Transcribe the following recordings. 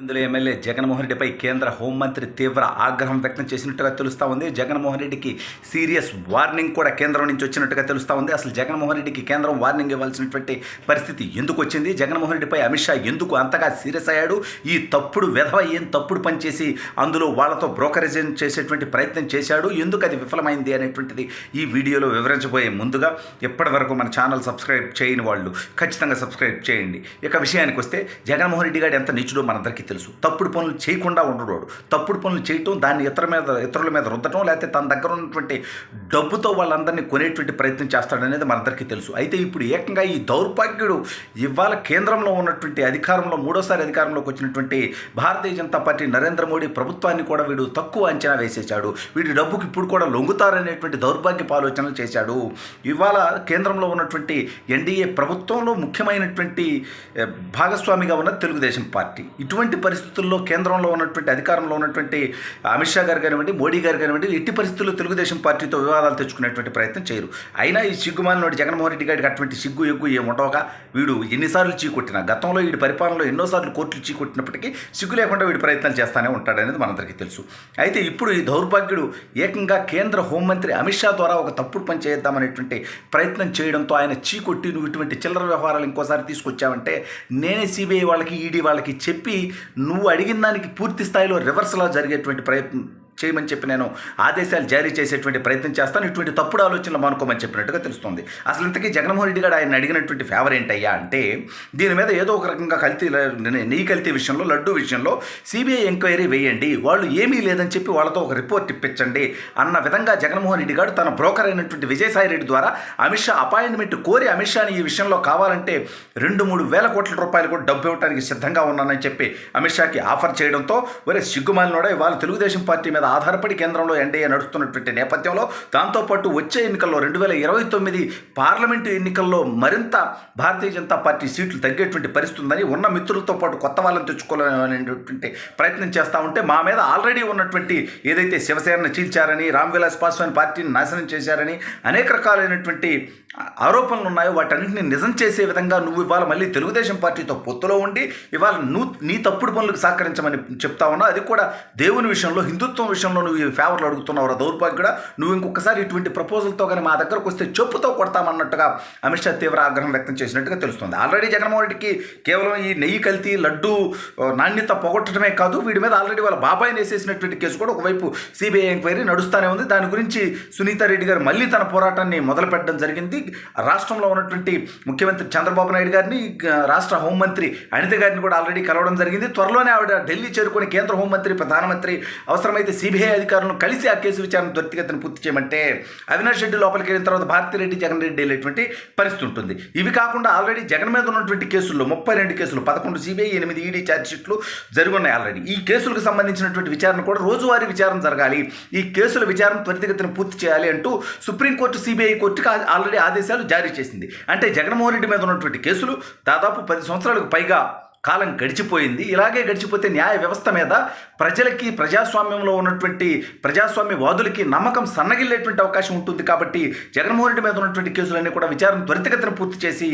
ఇందులో ఎమ్మెల్యే జగన్మోహన్ రెడ్డిపై కేంద్ర హోంమంత్రి తీవ్ర ఆగ్రహం వ్యక్తం చేసినట్టుగా తెలుస్తూ ఉంది. జగన్మోహన్ రెడ్డికి సీరియస్ వార్నింగ్ కూడా కేంద్రం నుంచి వచ్చినట్టుగా తెలుస్తూ ఉంది. అసలు జగన్మోహన్ రెడ్డికి కేంద్రం వార్నింగ్ ఇవ్వాల్సినటువంటి పరిస్థితి ఎందుకు వచ్చింది? జగన్మోహన్ రెడ్డిపై అమిత్ షా ఎందుకు అంతగా సీరియస్ అయ్యాడు? ఈ తప్పుడు వెధవ ఏం తప్పుడు పనిచేసి అందులో వాళ్ళతో బ్రోకరేజ్ చేసేటువంటి ప్రయత్నం చేశాడు, ఎందుకు అది విఫలమైంది అనేటువంటిది ఈ వీడియోలో వివరించబోయే ముందుగా ఇప్పటి వరకు మన ఛానల్ సబ్స్క్రైబ్ చేయని వాళ్ళు ఖచ్చితంగా సబ్స్క్రైబ్ చేయండి. ఇక విషయానికి వస్తే జగన్మోహన్ రెడ్డి గారు ఎంత నీచుడో మనందరికీ తెలుసు. తప్పుడు పనులు చేయకుండా ఉండడు. తప్పుడు పనులు చేయటం, దాన్ని ఇతరుల మీద రుద్దటం, లేకపోతే తన దగ్గర ఉన్నటువంటి డబ్బుతో వాళ్ళందరినీ కొనేటువంటి ప్రయత్నం చేస్తాడనేది మనందరికీ తెలుసు. అయితే ఇప్పుడు ఏకంగా ఈ దౌర్భాగ్యుడు ఇవాళ కేంద్రంలో ఉన్నటువంటి అధికారంలో మూడోసారి అధికారంలోకి వచ్చినటువంటి భారతీయ జనతా పార్టీ నరేంద్ర మోడీ ప్రభుత్వాన్ని కూడా వీడు తక్కువ అంచనా వేసేశాడు. వీడి డబ్బుకి ఇప్పుడు కూడా లొంగుతారనేటువంటి దౌర్భాగ్యపు ఆలోచనలు చేశాడు. ఇవాళ కేంద్రంలో ఉన్నటువంటి ఎన్డీఏ ప్రభుత్వంలో ముఖ్యమైనటువంటి భాగస్వామిగా ఉన్న తెలుగుదేశం పార్టీ. ఇటువంటి పరిస్థితుల్లో కేంద్రంలో ఉన్నటువంటి అధికారంలో ఉన్నటువంటి అమిత్ షా గారు కానివ్వండి, మోడీ గారు కానివ్వండి, ఎట్టి పరిస్థితుల్లో తెలుగుదేశం పార్టీతో వివాదాలు తెచ్చుకునేటువంటి ప్రయత్నం చేయరు. అయినా ఈ సిగ్గుమాలినోడు జగన్మోహన్ రెడ్డి గారికి అటువంటి సిగ్గు ఎగ్గు ఏముండవుగా వీడు ఎన్నిసార్లు చీకొట్టినా, గతంలో వీడి పరిపాలనలో ఎన్నోసార్లు కోర్టులు చీకొట్టినప్పటికీ సిగ్గు లేకుండా వీడి ప్రయత్నాలు చేస్తానే ఉంటాడనేది మనందరికీ తెలుసు. అయితే ఇప్పుడు ఈ దౌర్భాగ్యుడు ఏకంగా కేంద్ర హోంమంత్రి అమిత్ షా ద్వారా ఒక తప్పుడు పని చేద్దామనేటువంటి ప్రయత్నం చేయడంతో ఆయన చీకొట్టి, నువ్వు ఇటువంటి చిల్లర వ్యవహారాలు ఇంకోసారి తీసుకొచ్చావంటే నేనే సిబిఐ వాళ్ళకి, ఈడీ వాళ్ళకి చెప్పి నువ్వు అడిగిన దానికి పూర్తి స్థాయిలో రివర్సలా జరిగేటువంటి ప్రయత్నం చేయమని చెప్పి నేను ఆదేశాలు జారీ చేసేటువంటి ప్రయత్నం చేస్తాను. ఇటువంటి తప్పుడు ఆలోచనలు మానుకోమని చెప్పినట్టుగా తెలుస్తుంది. అసలు ఇంతకీ జగన్మోహన్ రెడ్డి గారు ఆయన అడిగినటువంటి ఫేవర్ ఏంటయ్యా అంటే, దీని మీద ఏదో ఒక రకంగా నెయ్యి కల్తీ విషయంలో, లడ్డూ విషయంలో సిబిఐ ఎంక్వైరీ వేయండి, వాళ్ళు ఏమీ లేదని చెప్పి వాళ్ళతో ఒక రిపోర్ట్ ఇప్పించండి అన్న విధంగా జగన్మోహన్ రెడ్డి గారు తన బ్రోకర్ అయినటువంటి విజయసాయి రెడ్డి ద్వారా అమిత్ షా అపాయింట్మెంట్ కోరి అమిత్ షాని ఈ విషయంలో కావాలంటే 2-3 వేల కోట్ల రూపాయలు కూడా డబ్బు ఇవ్వడానికి సిద్ధంగా ఉన్నానని చెప్పి అమిత్ షాకి ఆఫర్ చేయడంతో ఒరే సిగ్గుమాలినోడా, ఇవాళ తెలుగుదేశం పార్టీ మీద ఆధారపడి కేంద్రంలో ఎన్డీఏ నడుస్తున్నటువంటి నేపథ్యంలో, దాంతోపాటు వచ్చే ఎన్నికల్లో 2029 పార్లమెంటు ఎన్నికల్లో మరింత భారతీయ జనతా పార్టీ సీట్లు తగ్గేటువంటి పరిస్థితి ఉందని, ఉన్న మిత్రులతో పాటు కొత్త వాళ్ళని తెచ్చుకోవాలనేటువంటి ప్రయత్నం చేస్తూ ఉంటే, మా మీద ఆల్రెడీ ఉన్నటువంటి ఏదైతే శివసేనను చీల్చారని, రామ్ విలాస్ పాస్వాన్ పార్టీని నాశనం చేశారని అనేక రకాలైనటువంటి ఆరోపణలు ఉన్నాయో వాటన్నింటినీ నిజం చేసే విధంగా నువ్వు ఇవాళ మళ్ళీ తెలుగుదేశం పార్టీతో పొత్తులో ఉండి ఇవాళ నీ తప్పుడు పనులకు సహకరించమని చెప్తా ఉన్నావు. అది కూడా దేవుని విషయంలో, హిందుత్వం విషయంలో నువ్వు ఈ ఫేవర్లు అడుగుతున్నావు. దౌర్భాగ్యుడా, నువ్వు ఇంకొకసారి ఇటువంటి ప్రపోజల్తో కానీ మా దగ్గరకు వస్తే చెప్పుతో కొడతామన్నట్టుగా అమిత్ షా తీవ్ర ఆగ్రహం వ్యక్తం చేసినట్టుగా తెలుస్తుంది. ఆల్రెడీ జగన్మోహన్ రెడ్డికి కేవలం ఈ నెయ్యి కల్తీ, లడ్డు నాణ్యత పోగొట్టడమే కాదు, వీడి మీద ఆల్రెడీ వాళ్ళ బాబాయిని వేసేసినటువంటి కేసు కూడా ఒకవైపు సిబిఐ ఎంక్వైరీ నడుస్తూనే ఉంది. దాని గురించి సునీతారెడ్డి గారు మళ్ళీ తన పోరాటాన్ని మొదలుపెట్టడం జరిగింది. రాష్ట్రంలో ఉన్నటువంటి ముఖ్యమంత్రి చంద్రబాబు నాయుడు గారిని, రాష్ట్ర హోంమంత్రి అనిత గారిని కూడా ఆల్రెడీ కలవడం జరిగింది. త్వరలోనే ఆవిడ ఢిల్లీ చేరుకుని కేంద్ర హోంమంత్రి, ప్రధానమంత్రి, అవసరమైతే సిబిఐ అధికారులను కలిసి ఆ కేసు విచారణ త్వరితగతిన పూర్తి చేయమంటే అవినాష్ రెడ్డి లోపలికి వెళ్ళిన తర్వాత భారతిరెడ్డి, జగన్ రెడ్డి వెళ్ళేటువంటి పరిస్థితి ఉంటుంది. ఇవి కాకుండా ఆల్రెడీ జగన్ మీద ఉన్నటువంటి కేసుల్లో 32 కేసులు, 11 సిబిఐ, 8 ఈడీ ఛార్జ్షీట్లు జరుగున్నాయి ఆల్రెడీ. ఈ కేసులకు సంబంధించినటువంటి విచారణ కూడా రోజువారీ విచారణ జరగాలి, ఈ కేసుల విచారణ త్వరితగతిన పూర్తి చేయాలి అంటూ సుప్రీంకోర్టు, సిబిఐ కోర్టుకి ఆల్రెడీ ఆదేశాలు జారీ చేసింది. అంటే జగన్మోహన్ రెడ్డి మీద ఉన్నటువంటి కేసులు దాదాపు 10 సంవత్సరాలకు పైగా కాలం గడిచిపోయింది. ఇలాగే గడిచిపోతే న్యాయ వ్యవస్థ మీద ప్రజలకి, ప్రజాస్వామ్యంలో ఉన్నటువంటి ప్రజాస్వామ్యవాదులకి నమ్మకం సన్నగిల్లేటువంటి అవకాశం ఉంటుంది. కాబట్టి జగన్మోహన్ రెడ్డి మీద ఉన్నటువంటి కేసులన్నీ కూడా విచారణ త్వరితగతిన పూర్తి చేసి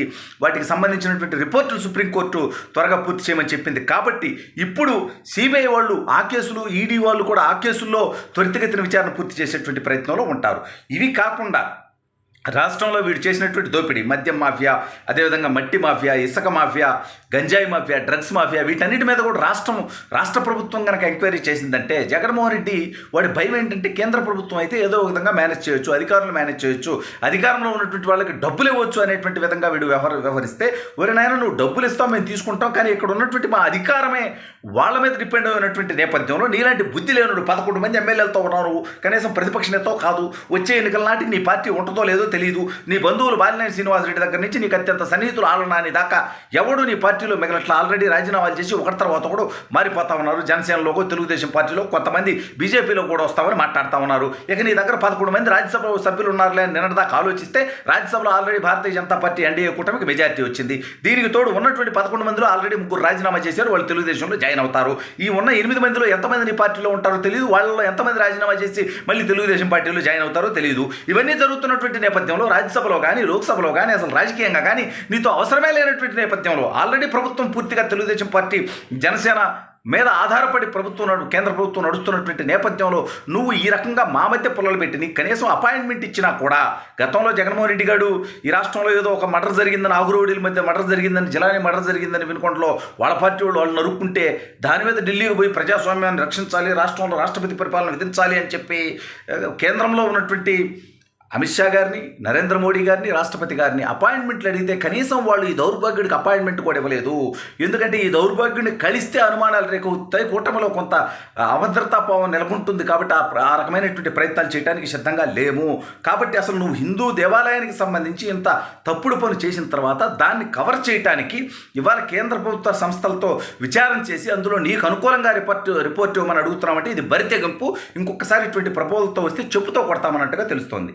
వాటికి సంబంధించినటువంటి రిపోర్టులు సుప్రీంకోర్టు త్వరగా పూర్తి చేయమని చెప్పింది. కాబట్టి ఇప్పుడు సిబిఐ వాళ్ళు ఆ కేసులు, ఈడీ వాళ్ళు కూడా ఆ కేసుల్లో త్వరితగతిన విచారణ పూర్తి చేసేటువంటి ప్రయత్నంలో ఉంటారు. ఇవి కాకుండా రాష్ట్రంలో వీడు చేసినటువంటి దోపిడీ, మద్యం మాఫియా, అదేవిధంగా మట్టి మాఫియా, ఇసుక మాఫియా, గంజాయి మాఫియా, డ్రగ్స్ మాఫియా, వీటన్నిటి మీద కూడా రాష్ట్ర ప్రభుత్వం కనుక ఎంక్వైరీ చేసిందంటే జగన్మోహన్ రెడ్డి వాడి భయం ఏంటంటే, కేంద్ర ప్రభుత్వం అయితే ఏదో ఒక విధంగా మేనేజ్ చేయొచ్చు, అధికారులు మేనేజ్ చేయొచ్చు, అధికారంలో ఉన్నటువంటి వాళ్ళకి డబ్బులు ఇవ్వచ్చు అనేటువంటి విధంగా వీడు వ్యవహరిస్తే, ఒరే నాయన నువ్వు డబ్బులు ఇస్తాం, మేము తీసుకుంటాం, కానీ ఇక్కడ ఉన్నటువంటి మా అధికారమే వాళ్ళ మీద డిపెండ్ అయినటువంటి నేపథ్యంలో నీలాంటి బుద్ధి లేనుడు 11 మంది ఎమ్మెల్యేలతో ఉన్నారు, కనీసం ప్రతిపక్ష నేతతో కాదు, వచ్చే ఎన్నికల నాటికి నీ పార్టీ ఉంటుందో లేదో తెలియదు, నీ బంధువులు బాలినేని శ్రీనివాసరెడ్డి దగ్గర నుంచి నీకు అత్యంత సన్నిహితులు ఆలనాని దాకా ఎవడు నీ పార్టీలో మిగలట్లా ఆల్రెడీ రాజీనామాలు చేసి ఒకటి తర్వాత ఒకడు మారిపోతా ఉన్నారు. జనసేనలోకి, తెలుగుదేశం పార్టీలో, కొంతమంది బీజేపీలో కూడా వస్తామని మాట్లాడుతూ ఉన్నారు. ఇక నీ దగ్గర 11 మంది రాజ్యసభ సభ్యులు ఉన్నారులే అని నిన్నటిదాకా ఆలోచిస్తే రాజ్యసభలో already Bharatiya Janata party NDA కూటమికి మెజార్టీ వచ్చింది. దీనికి తోడు ఉన్నటువంటి 11 మందిలో ఆల్రెడీ 3 రాజీనామా చేశారు, వాళ్ళు తెలుగుదేశంలో జాయిన్ అవుతారు. ఈ ఉన్న 8 మందిలో ఎంతమంది నీ పార్టీలో ఉంటారో తెలియదు, వాళ్ళలో ఎంతమంది రాజీనామా చేసి మళ్ళీ తెలుగుదేశం పార్టీలో జాయిన్ అవుతారో తెలియదు. ఇవన్నీ జరుగుతున్నటువంటి నేపథ్యంలో రాజ్యసభలో కానీ, లోక్సభలో కానీ, అసలు రాజకీయంగా కానీ నీతో అవసరమే లేనటువంటి నేపథ్యంలో ఆల్రెడీ ప్రభుత్వం పూర్తిగా తెలుగుదేశం పార్టీ, జనసేన మీద ఆధారపడి కేంద్ర ప్రభుత్వం నడుస్తున్నటువంటి నేపథ్యంలో నువ్వు ఈ రకంగా మా మధ్య పుల్లలు పెట్టి నీకు కనీసం అపాయింట్మెంట్ ఇచ్చినా కూడా, గతంలో జగన్మోహన్ రెడ్డి గారు ఈ రాష్ట్రంలో ఏదో ఒక మర్డర్ జరిగిందని, ఆగురోడీల మధ్య మర్డర్ జరిగిందని, జిలాని మర్డర్ జరిగిందని వినుకొండలో వాళ్ళ పార్టీ వాళ్ళు నరుక్కుంటే దాని మీద ఢిల్లీకి పోయి ప్రజాస్వామ్యాన్ని రక్షించాలి, రాష్ట్రంలో రాష్ట్రపతి పరిపాలన విధించాలి అని చెప్పి కేంద్రంలో ఉన్నటువంటి అమిత్ షా గారిని, నరేంద్ర మోడీ గారిని, రాష్ట్రపతి గారిని అపాయింట్మెంట్లు అడిగితే కనీసం వాళ్ళు ఈ దౌర్భాగ్యుడికి అపాయింట్మెంట్ కూడా ఇవ్వలేదు. ఎందుకంటే ఈ దౌర్భాగ్యుడిని కలిస్తే అనుమానాలు రేకెత్తాయి, కూటమిలో కొంత అభద్రతాభావం నెలకొంటుంది. కాబట్టి ఆ రకమైనటువంటి ప్రయత్నాలు చేయడానికి సిద్ధంగా లేము. కాబట్టి అసలు నువ్వు హిందూ దేవాలయానికి సంబంధించి ఇంత తప్పుడు పనులు చేసిన తర్వాత దాన్ని కవర్ చేయడానికి ఇవాళ కేంద్ర ప్రభుత్వ సంస్థలతో విచారణ చేసి అందులో నీకు అనుకూలంగా రిపోర్ట్ ఇవ్వమని అడుగుతున్నామంటే ఇది బరితెగింపు. ఇంకొకసారి ఇటువంటి ప్రపోజల్తో వస్తే చెప్పుతో కొడతామన్నట్టుగా తెలుస్తోంది.